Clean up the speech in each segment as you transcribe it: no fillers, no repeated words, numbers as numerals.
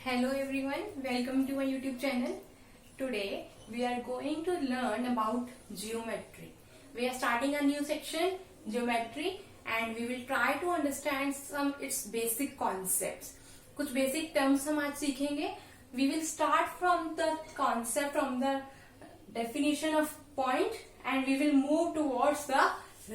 Hello everyone, welcome to my YouTube channel. Today we are going to learn about geometry. We are starting a new section, geometry, and we will try to understand some its basic concepts. कुछ basic terms हम आज सीखेंगे. We will start from the concept, from the definition of point, and we will move towards the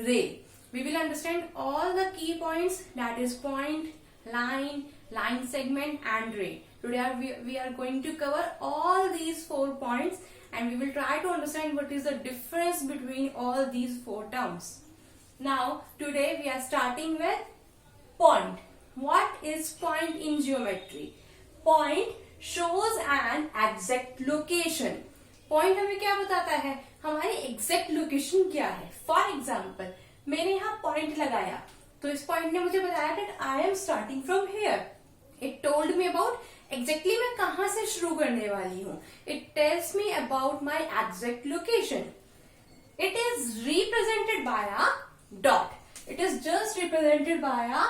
ray. We will understand all the key points, that is point, line segment and ray. Today we are going to cover all these 4 points and we will try to understand what is the difference between all these 4 terms. Now today we are starting with point. What is point in geometry? Point shows an exact location. Point हमें क्या बताता है? हमारी exact location क्या है? For example, मैंने यहाँ point लगाया तो इस point ने मुझे बताया that I am starting from here. It told me about exactly मैं कहाँ से शुरू करने वाली हूँ. It tells me about my exact location. It is represented by a dot. It is just represented by a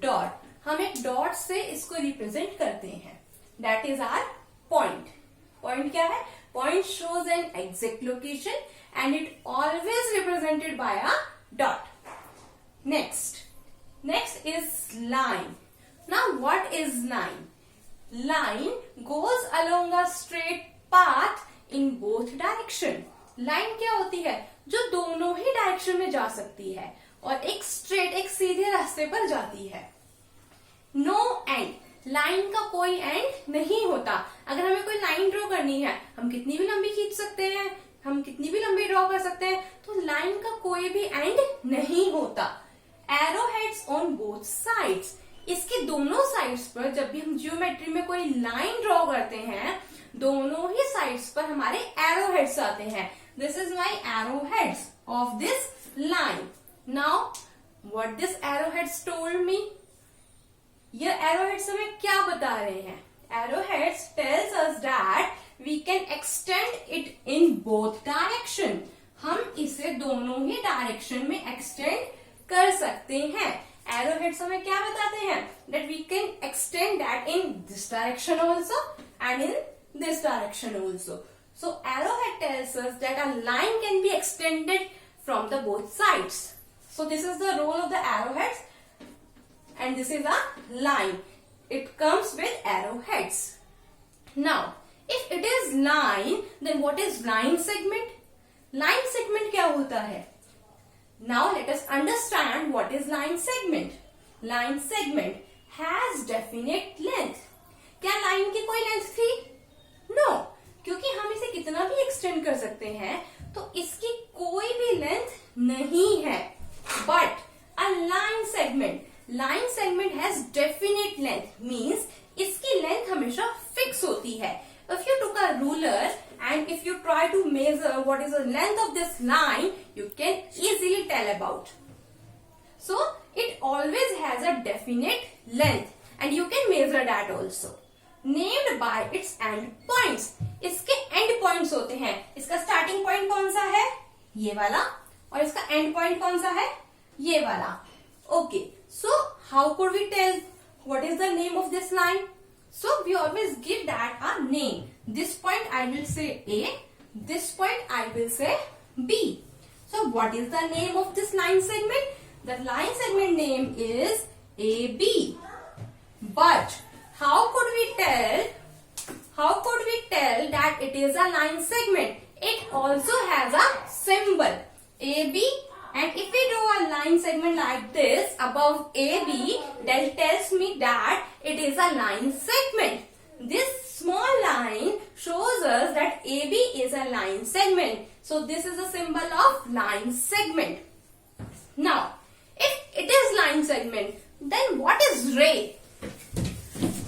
dot. हम एक dot से इसको represent करते हैं. That is our point. Point क्या है? Point shows an exact location and it always represented by a dot. Next is line. Now what is line? Line goes along a straight path in both direction. Line क्या होती है? जो दोनों ही direction में जा सकती है और एक स्ट्रेट, एक सीधे रास्ते पर जाती है. No and. लाइन का कोई एंड नहीं होता. अगर हमें कोई लाइन ड्रॉ करनी है, हम कितनी भी लंबी खींच सकते हैं, हम कितनी भी लंबी ड्रॉ कर सकते हैं, तो लाइन का कोई भी एंड नहीं होता. Arrow heads on both sides. इसके दोनों साइड्स पर जब भी हम जियोमेट्री में कोई लाइन ड्रॉ करते हैं, दोनों ही साइड्स पर हमारे एरो हेड्स आते हैं. This is my arrow heads of this line. Now what this arrow heads told me? ये एरो हेड्स हमें क्या बता रहे हैं? Arrow heads tells us that we can extend it in both direction. हम इसे दोनों ही डायरेक्शन में एक्सटेंड कर सकते हैं. Arrowheads हमें क्या बताते हैं? That we can extend that in this direction also and in this direction also. So arrowhead tells us that a line can be extended from the both sides. So this is the role of the arrowheads and this is a line. It comes with arrowheads. Now if it is line, then what is line segment? Line segment क्या होता है? Now let us understand what is line segment. Line segment has definite length. क्या line की कोई length थी? No, क्योंकि हम इसे कितना भी एक्सटेंड कर सकते हैं तो इसकी कोई भी लेंथ नहीं है. But a line segment has definite length means इसकी लेंथ हमेशा फिक्स होती है. If you took a ruler and if you try to measure what is the length of this line, you can easily tell about. So it always has a definite length and you can measure that also. Named by its end points. इसके end points होते हैं. इसका starting point कौन सा है? ये वाला. और इसका end point कौन सा है? ये वाला. Okay. So how could we tell what is the name of this line? So we always give that a name. This point I will say A. This point I will say B. So what is the name of this line segment? The line segment name is AB. But how could we tell that it is a line segment? It also has a symbol AB. And if we draw a line segment like this above AB, that tells me that it is a line segment. This small line shows us that AB is a line segment. So this is a symbol of line segment. Now, if it is line segment, then what is ray?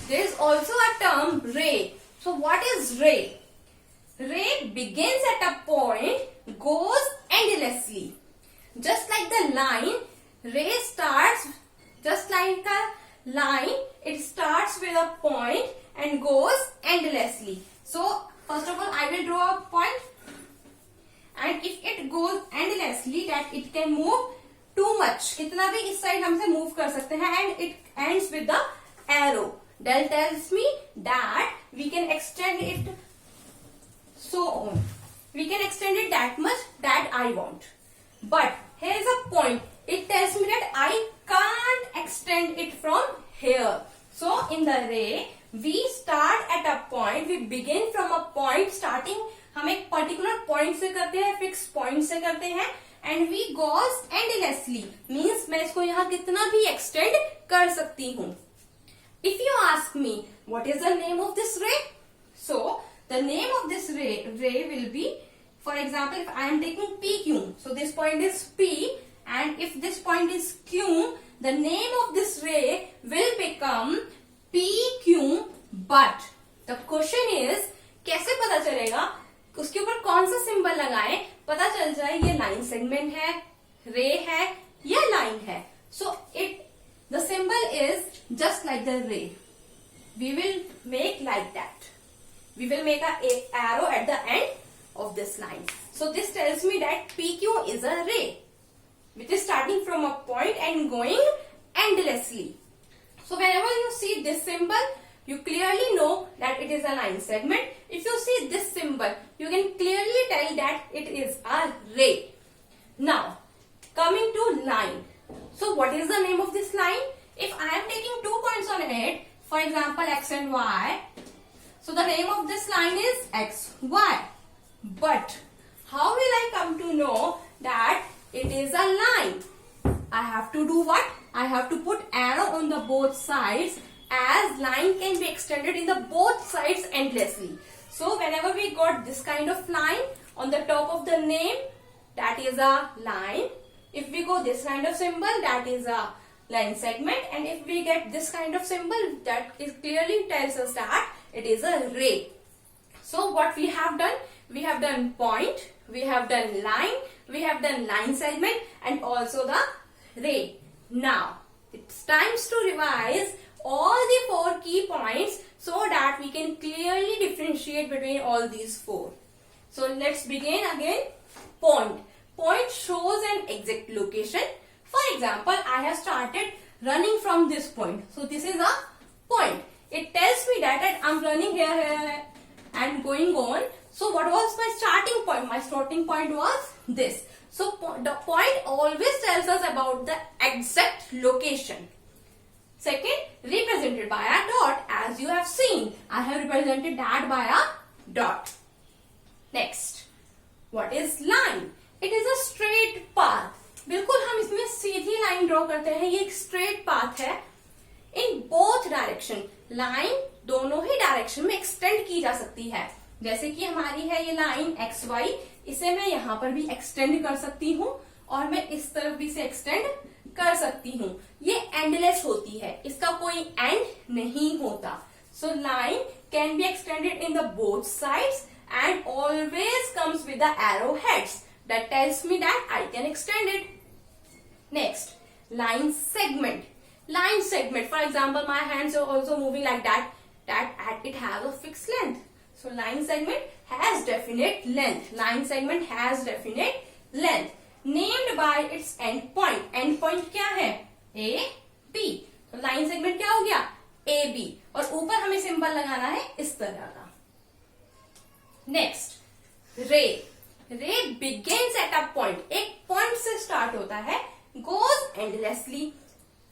There is also a term ray. So what is ray? Ray begins at a point, goes endlessly. Just like the line, ray starts just like a line. It starts with a point and goes endlessly. So first of all, I will draw a point, and if it goes endlessly, that it can move too much. कितना भी इस side हमसे move कर सकते हैं, and it ends with the arrow. Del tells me that we can extend it so on. We can extend it that much that I want. But here is a point. It tells me that I can't extend it from here. So in the ray, we start at a point. We begin from a point. Starting हम एक particular point से करते हैं, fixed point से करते हैं, and we goes endlessly. Means मैं इसको यहाँ कितना भी extend कर सकती हूँ. If you ask me what is the name of this ray, so the name of this ray will be, for example, if I am taking PQ, so this point is P, and if this point is Q, the name of this ray will become PQ. But the question is, कैसे पता चलेगा उसके ऊपर कौन सा symbol लगाएं, पता चल जाए ये लाइन सेगमेंट है, रे है या लाइन है. So the symbol is just like the ray. We will make like that. We will make a arrow at the end of this line. So this tells me that PQ is a ray, which is starting from a point and going endlessly. So whenever you see this symbol, you clearly know that it is a line segment. If you see this symbol, you can clearly tell that it is a ray. Now, coming to line. So what is the name of this line? If I am taking 2 points on it, for example x and y, so the name of this line is xy. But how will I come to know that it is a line? I have to do what? I have to put arrow on the both sides, as line can be extended in the both sides endlessly. So whenever we got this kind of line on the top of the name, that is a line. If we go this kind of symbol, that is a line segment, and if we get this kind of symbol, that is clearly tells us that it is a ray. So what we have done point, we have done line, we have done line segment, and also the ray. Now it's time to revise all the 4 key points so that we can clearly differentiate between all these 4. So let's begin again. Point. Point shows an exact location. For example, I have started running from this point. So this is a point. It tells me that I'm running here and going on. So what was my starting point? My starting point was this. So the point always tells us about the exact location. Second, represented by a dot, as you have seen. I have represented that by a dot. Next, what is line? It is a straight path. बिल्कुल हम इसमें सीधी line draw करते हैं. ये एक straight path है. इन both direction, line दोनों ही direction में एक्सटेंड की जा सकती है. जैसे कि हमारी है ये लाइन एक्स वाई, इसे मैं यहाँ पर भी एक्सटेंड कर सकती हूँ और मैं इस तरफ भी से एक्सटेंड कर सकती हूँ. ये एंडलेस होती है, इसका कोई एंड नहीं होता. So line can be extended in the both sides and always comes with the arrowheads that tells me that I can extend it. Next, line segment. Line segment, for example, my hands are also moving like that, it has a fixed length. So line segment has definite length. Line segment has definite length. Named by its end point. End point क्या है? A, B. तो line segment क्या हो गया? A, B. और ऊपर हमें symbol लगाना है इस तरह का. नेक्स्ट, रे. रे बिगिंस एट अ पॉइंट. एक पॉइंट से स्टार्ट होता है, गोज एंडलेसली,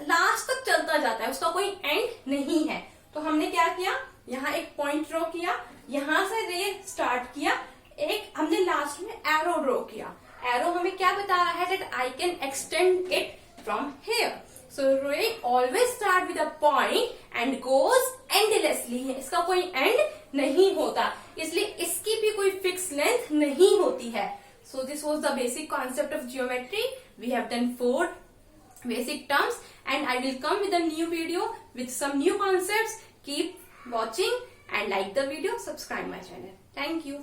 लास्ट तक चलता जाता है, उसका कोई एंड नहीं है. तो हमने क्या किया, यहाँ एक पॉइंट ड्रॉ किया, यहां से रे स्टार्ट किया, एक हमने लास्ट में एरो ड्रॉ किया. एरो हमें क्या बता रहा है, that I can extend it from here. So ray always start with a point and goes endlessly. इसका कोई एंड नहीं होता, इसलिए इसकी भी कोई फिक्स लेंथ नहीं होती है. So this was the basic concept of geometry. We have done 4 basic terms, and I will come with a new video with some new concepts. Keep watching and like the video, subscribe my channel. Thank you.